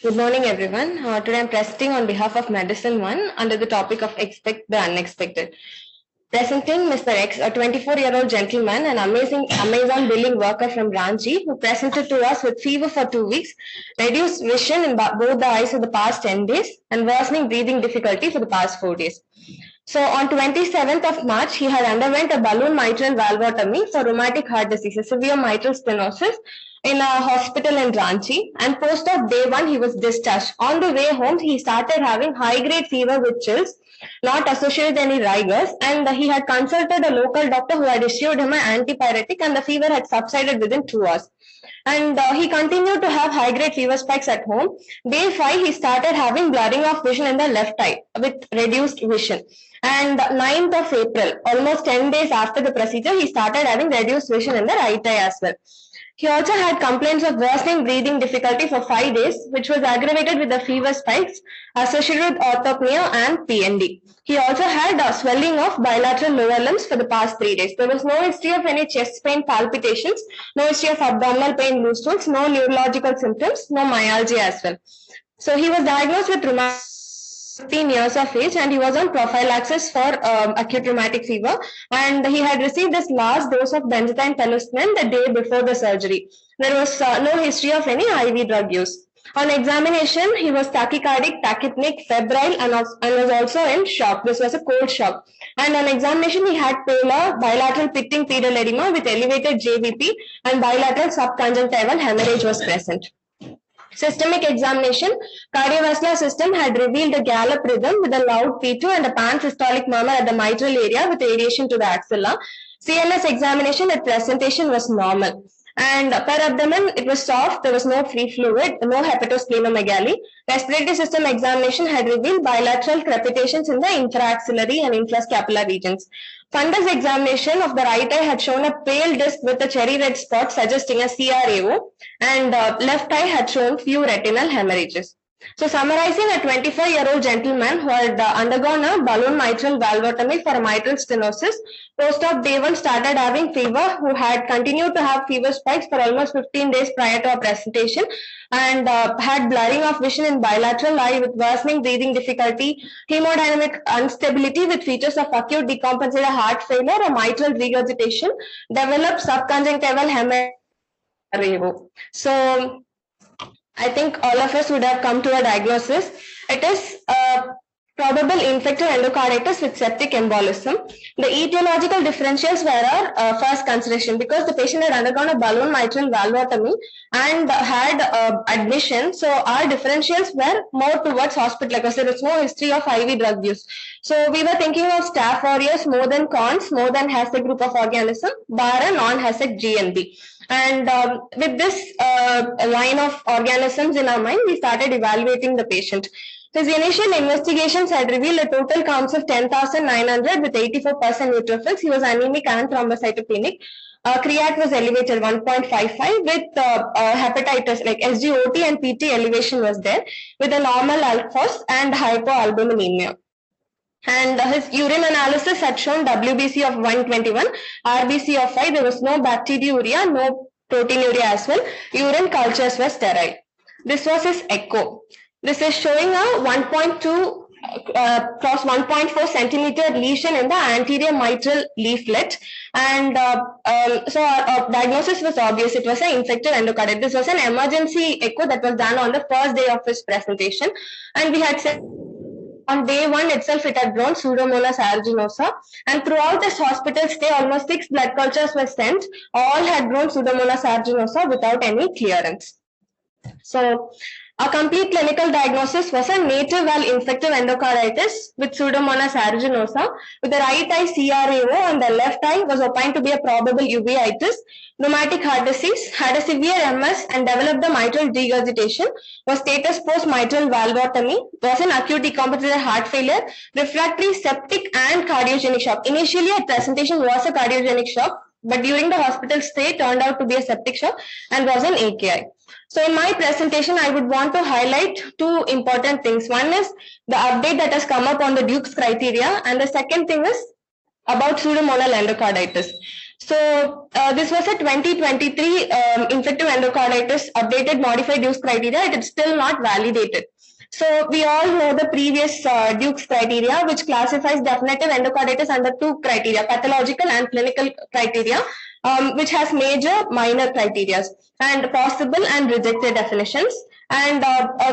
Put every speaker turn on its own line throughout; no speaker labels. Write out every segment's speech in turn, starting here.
Good morning, everyone. Today I'm presenting on behalf of Medicine One under the topic of Expect the Unexpected. Presenting Mr. X, a 24-year-old gentleman, an amazing Amazon billing worker from Ranchi, who presented to us with fever for 2 weeks, reduced vision in both the eyes for the past 10 days, and worsening breathing difficulty for the past 4 days. So on 27th of March, he had underwent a balloon mitral valvotomy for rheumatic heart disease, a severe mitral stenosis, in a hospital in Ranchi. And post of day one, he was discharged. On the way home, he started having high-grade fever with chills, not associated with any rigors, and he had consulted a local doctor who had issued him an antipyretic, and the fever had subsided within 2 hours. And he continued to have high-grade fever spikes at home. Day 5, he started having blurring of vision in the left eye with reduced vision. And 9th of April, almost 10 days after the procedure, he started having reduced vision in the right eye as well. He also had complaints of worsening breathing difficulty for 5 days, which was aggravated with the fever spikes associated with orthopnea and PND. He also had swelling of bilateral lower limbs for the past 3 days. There was no history of any chest pain palpitations, no history of abdominal pain, loose stools, no neurological symptoms, no myalgia as well. So he was diagnosed with rheumatic 15 years of age, and he was on prophylaxis for acute rheumatic fever, and he had received his last dose of benzathine penicillin the day before the surgery. There was no history of any IV drug use. On examination, he was tachycardic, tachypneic, febrile, and was also in shock. This was a cold shock. And on examination, he had pallor, bilateral pitting pedal edema with elevated JVP, and bilateral subconjunctival hemorrhage was present. Systemic examination, cardiovascular system had revealed a gallop rhythm with a loud P2 and a pansystolic murmur at the mitral area with radiation to the axilla. CNS examination at presentation was normal. And per abdomen, it was soft, there was no free fluid, no hepatosplenomegaly. Respiratory system examination had revealed bilateral crepitations in the intraaxillary and infrascapular regions. Fundus examination of the right eye had shown a pale disc with a cherry red spot suggesting a CRAO, and left eye had shown few retinal hemorrhages. So summarizing, a 25-year-old gentleman who had undergone a balloon mitral valvotomy for a mitral stenosis, post-op day 1 started having fever, who had continued to have fever spikes for almost 15 days prior to our presentation, and had blurring of vision in bilateral eye with worsening breathing difficulty, hemodynamic instability with features of acute decompensated heart failure, a mitral regurgitation, developed subconjunctival hemorrhage. So I think all of us would have come to a diagnosis. It is probable infective endocarditis with septic embolism. The etiological differentials were our first consideration, because the patient had undergone a balloon mitral valvotomy and had admission. So our differentials were more towards hospital, because there was no history of IV drug use. So we were thinking of staph aureus more than cons, more than Hassett group of organism, bar a non-Hassett GNB. And with this line of organisms in our mind, we started evaluating the patient. His initial investigations had revealed a total counts of 10,900 with 84% neutrophils. He was anemic and thrombocytopenic. Creat was elevated 1.55 with hepatitis like SGOT and PT elevation was there with a normal alphos and hypoalbuminemia. And his urine analysis had shown WBC of 121, RBC of 5. There was no bacteriuria, no proteinuria as well. Urine cultures were sterile. This was his echo. This is showing a 1.2 cross 1.4 centimeter lesion in the anterior mitral leaflet, and so our diagnosis was obvious. It was an infective endocarditis. This was an emergency echo that was done on the first day of his presentation, and we had said on day 1 itself it had grown Pseudomonas aeruginosa, and throughout this hospital stay almost 6 blood cultures were sent. All had grown Pseudomonas aeruginosa without any clearance. So a complete clinical diagnosis was a native valve infective endocarditis with Pseudomonas aeruginosa, with the right eye CRAO and the left eye was opined to be a probable uveitis. Rheumatic heart disease, had a severe MS and developed the mitral regurgitation, was status post mitral valvotomy, was an acute decompensated heart failure, refractory septic and cardiogenic shock. Initially at presentation was a cardiogenic shock, but during the hospital stay turned out to be a septic shock and was an AKI. So in my presentation, I would want to highlight 2 important things. One is the update that has come up on the Duke's criteria, and the second thing is about pseudomonal endocarditis. So this was a 2023 infective endocarditis updated modified Duke's criteria. It is still not validated. So we all know the previous Duke's criteria, which classifies definitive endocarditis under two criteria, pathological and clinical criteria, which has major, minor criteria and possible and rejected definitions. And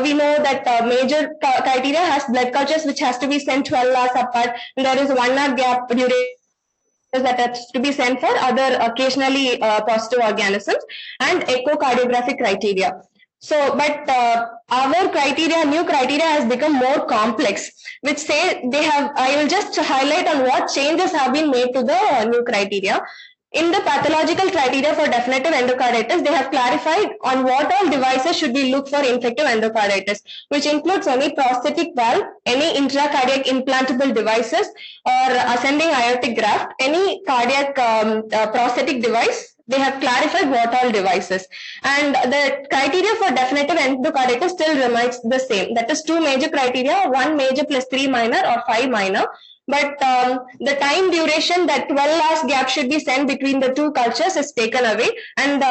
we know that major criteria has blood cultures which has to be sent 12 hours apart. And there is 1 hour gap duration that has to be sent for other occasionally positive organisms, and echocardiographic criteria. So, but our criteria, new criteria has become more complex, which say they have, I will just highlight on what changes have been made to the new criteria. In the pathological criteria for definitive endocarditis, they have clarified on what all devices should we look for infective endocarditis, which includes any prosthetic valve, any intracardiac implantable devices, or ascending aortic graft, any cardiac prosthetic device. They have clarified what all devices. And the criteria for definitive endocarditis still remains the same. That is 2 major criteria, 1 major plus 3 minor or 5 minor. But the time duration, that 12 hours gap should be sent between the 2 cultures is taken away. And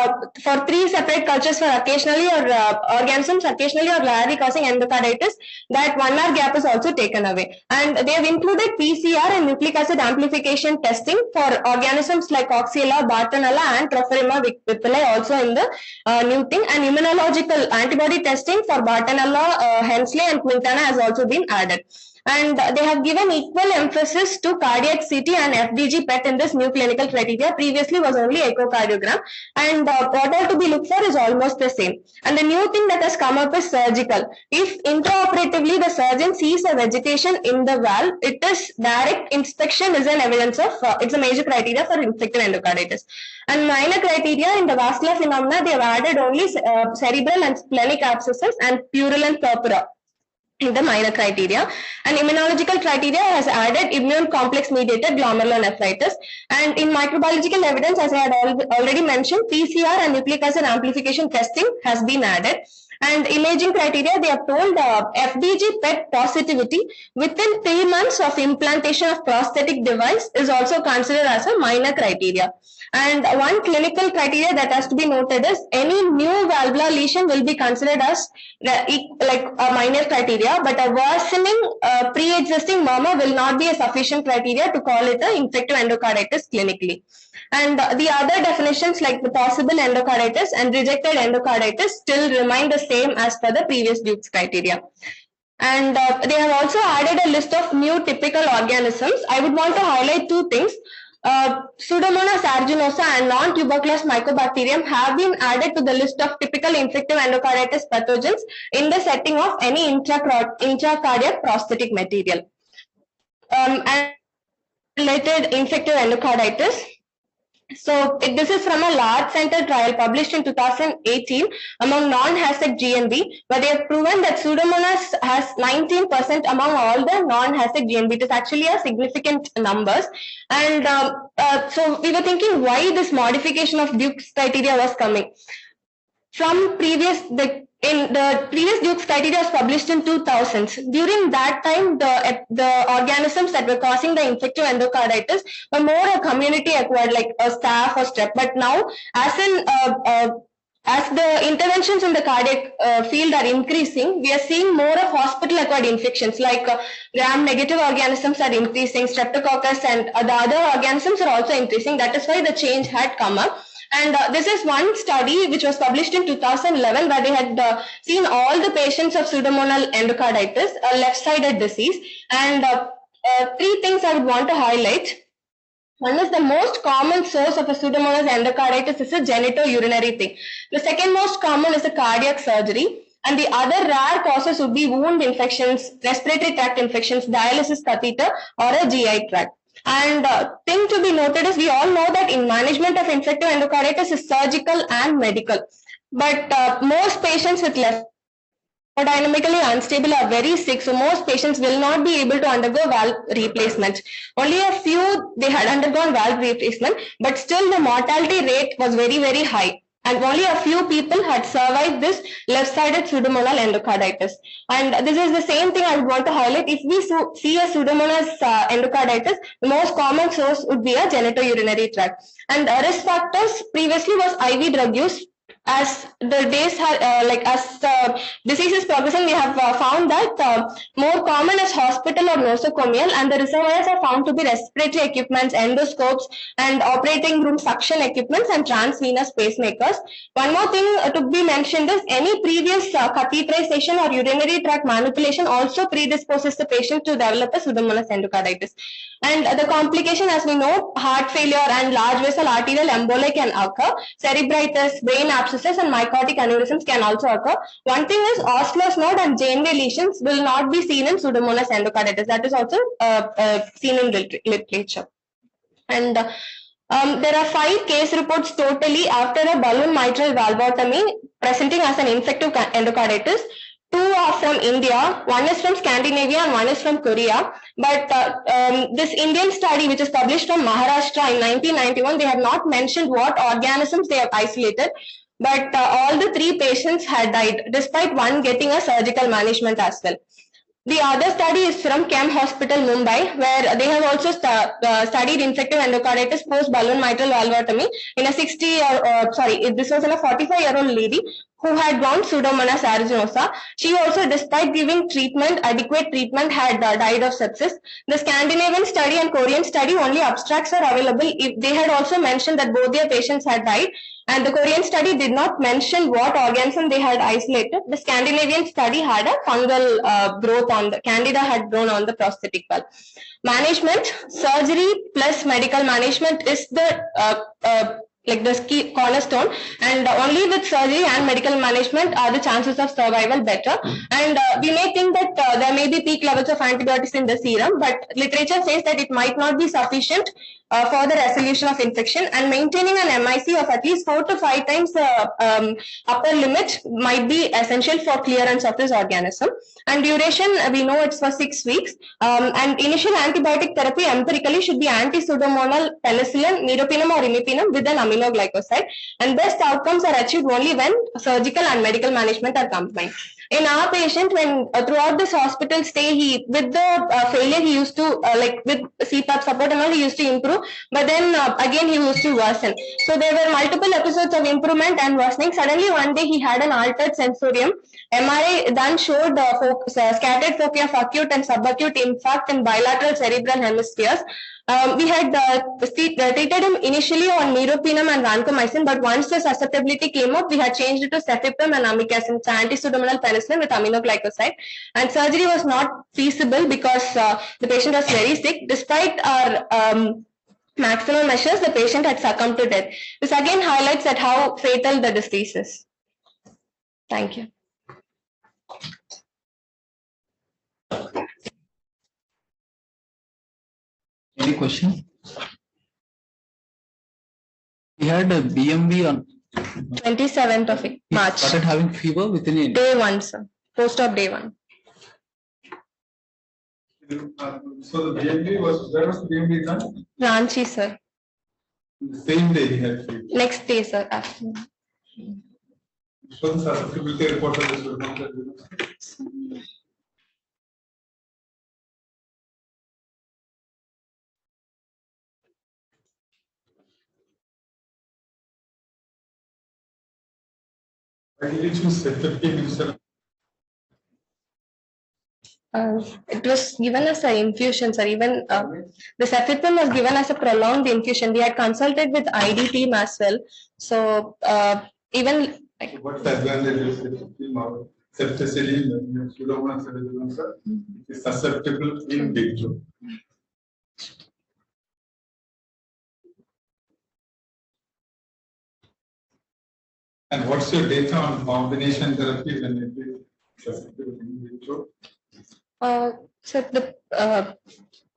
for 3 separate cultures for occasionally or organisms occasionally or rarely causing endocarditis, that 1 hour gap is also taken away. And they have included PCR and nucleic acid amplification testing for organisms like Coxiella, Bartonella, and Trophorema whipple also in the new thing. And immunological antibody testing for Bartonella, Hensley, and Quintana has also been added. And they have given equal emphasis to cardiac CT and FDG PET in this new clinical criteria. Previously was only echocardiogram, and what all to be looked for is almost the same. And the new thing that has come up is surgical. If intraoperatively the surgeon sees a vegetation in the valve, it is direct inspection is an evidence of, it's a major criteria for infective endocarditis. And minor criteria in the vascular phenomena, they have added only cerebral and splenic abscesses and purulent purpura in the minor criteria. And immunological criteria has added immune complex mediated glomerulonephritis. And in microbiological evidence, as I had already mentioned, PCR and nucleic acid amplification testing has been added. And imaging criteria, they have told FDG PET positivity within 3 months of implantation of prosthetic device is also considered as a minor criteria. And one clinical criteria that has to be noted is any new valvular lesion will be considered as like a minor criteria, but a worsening pre-existing murmur will not be a sufficient criteria to call it an infective endocarditis clinically. And the other definitions like the possible endocarditis and rejected endocarditis still remain the same as per the previous Duke's criteria. And they have also added a list of new typical organisms. I would want to highlight 2 things. Pseudomonas aeruginosa and non-tuberculous mycobacterium have been added to the list of typical infective endocarditis pathogens in the setting of any intracardiac prosthetic material. And related infective endocarditis. So this is from a large center trial published in 2018 among non-HASEC GNB, where they have proven that Pseudomonas has 19% among all the non-HASEC GNB. It is actually a significant numbers. And so we were thinking why this modification of Duke's criteria was coming. From previous, in the previous Duke's criteria was published in 2000s. During that time, the organisms that were causing the infective endocarditis were more a community acquired, like a staph or strep. But now, as the interventions in the cardiac field are increasing, we are seeing more of hospital-acquired infections, like gram-negative organisms are increasing, streptococcus and the other organisms are also increasing. That is why the change had come up. And this is one study which was published in 2011, where they had seen all the patients of pseudomonal endocarditis, a left-sided disease. And 3 things I would want to highlight. One is the most common source of a pseudomonas endocarditis is a genitourinary thing. The second most common is a cardiac surgery. And the other rare causes would be wound infections, respiratory tract infections, dialysis catheter, or a GI tract. And thing to be noted is we all know that in management of infective endocarditis is surgical and medical. But most patients with left dynamically unstable are very sick, so most patients will not be able to undergo valve replacement. Only a few they had undergone valve replacement, but still the mortality rate was very, very high. and only a few people had survived this left-sided pseudomonal endocarditis. And this is the same thing I would want to highlight. If we see a pseudomonas endocarditis, the most common source would be a genitourinary tract. And risk factors previously was IV drug use. As the days as the disease is progressing, we have found that more common is hospital or nosocomial, and the reservoirs are found to be respiratory equipments, endoscopes, and operating room suction equipments and transvenous pacemakers. One more thing to be mentioned is any previous catheterization or urinary tract manipulation also predisposes the patient to develop a pseudomonas endocarditis. And the complication, as we know, heart failure and large vessel arterial emboli can occur. Cerebritis, brain abscesses, and myocardic aneurysms can also occur. One thing is Osler's node and Janeway lesions will not be seen in pseudomonas endocarditis. That is also seen in literature. And there are 5 case reports totally after a balloon mitral valvotomy presenting as an infective endocarditis. 2 are from India, one is from Scandinavia and one is from Korea. But this Indian study, which is published from Maharashtra in 1991, they have not mentioned what organisms they have isolated. But all the 3 patients had died, despite one getting a surgical management as well. The other study is from KEM Hospital, Mumbai, where they have also studied infective endocarditis post balloon mitral valvotomy in a this was in a 45-year-old lady who had gone Pseudomonas aeruginosa. She also, despite giving treatment, adequate treatment, had died of sepsis. The Scandinavian study and Korean study, only abstracts are available. They had also mentioned that both their patients had died. And the Korean study did not mention what organism they had isolated. The Scandinavian study had a fungal growth on the candida had grown on the prosthetic valve. Management, surgery plus medical management is the the key cornerstone, and only with surgery and medical management are the chances of survival better. And we may think that there may be peak levels of antibiotics in the serum, but literature says that it might not be sufficient for the resolution of infection, and maintaining an MIC of at least 4 to 5 times the upper limit might be essential for clearance of this organism. And duration, we know it's for 6 weeks. And initial antibiotic therapy empirically should be anti-pseudomonal penicillin, meropenem or imipenem with an aminoglycoside. And best outcomes are achieved only when surgical and medical management are combined. In our patient, when throughout this hospital stay, with the failure, he used to with CPAP support and all, he used to improve. But then again, he used to worsen. So there were multiple episodes of improvement and worsening. Suddenly, one day, he had an altered sensorium. MRI done showed scattered foci of acute and subacute infarct in bilateral cerebral hemispheres. We had treated him initially on meropenem and vancomycin, but once the susceptibility came up, we had changed it to cefepime and amikacin, anti-pseudomonal penicillin with aminoglycoside. And surgery was not feasible because the patient was very sick. Despite our maximum measures, the patient had succumbed to death. This again highlights that how fatal the disease is. Thank you.
Any question? He had a BMV on
27th of March.
He started having fever within a
day 1, sir. Post-op day 1.
So the BMV was, where was the BMV done?
Ranchi, sir.
The same day he had fever.
Next day, sir. Afternoon.
So the susceptibility report of this will not be. Why did you choose cefepime instead?
It was given as an infusion, sir. Even the cefepime was given as a prolonged infusion. We had consulted with ID team as well. So even like,
what's the advantage of cefticillin? Pseudomonas aeruginosa is susceptible in vitro. And what's your data on combination therapy when it is susceptible in vitro?
So the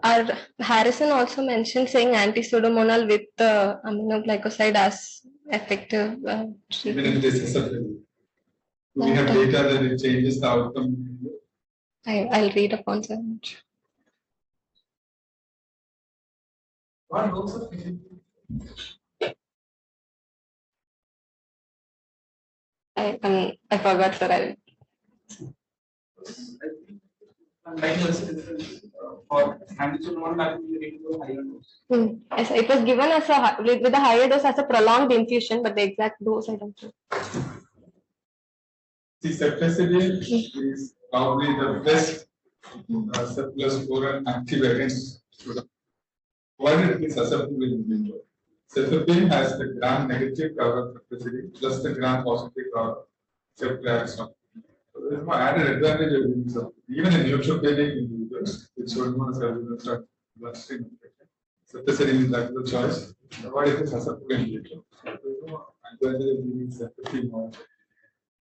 our Harrison also mentioned saying anti-pseudomonal with aminoglycoside as effective
even if it is susceptible. Do we have data that it changes the outcome?
I'll read upon sir.
What also
I forgot, sir.
For Anderson one, I think you need to go higher dose.
Yes, it was given as with a higher dose as a prolonged infusion, but the exact dose I don't know.
See, ceftazidime is probably the best cephalosporin active against provided it is susceptible individual. Cefepime has the gram-negative cover of ceftazidime plus the gram-positive cover of ceftriaxone. So there is no added advantage of using ceftazidime. Even in neutropenic individuals, which would not have bloodstream infection, ceftazidime is like the choice. Provided it is susceptible individual. So there is no advantage of using ceftazidime.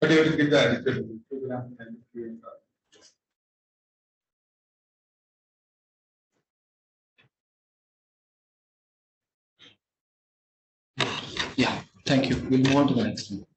But you have to give the adequate 2 grams and
Yeah, thank you. We'll move on to the next one.